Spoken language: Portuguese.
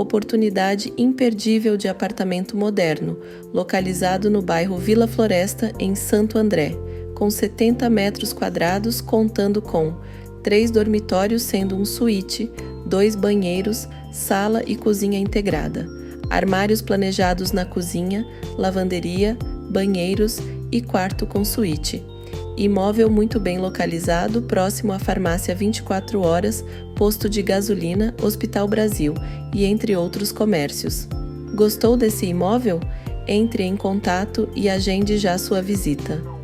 oportunidade imperdível de apartamento moderno, localizado no bairro Vila Floresta, em Santo André, com 70 metros quadrados, contando com 3 dormitórios, sendo um suíte, 2 banheiros, sala e cozinha integrada, armários planejados na cozinha, lavanderia, banheiros e quarto com suíte. Imóvel muito bem localizado, próximo à farmácia 24 horas, posto de gasolina, Hospital Brasil e entre outros comércios. Gostou desse imóvel? Entre em contato e agende já sua visita.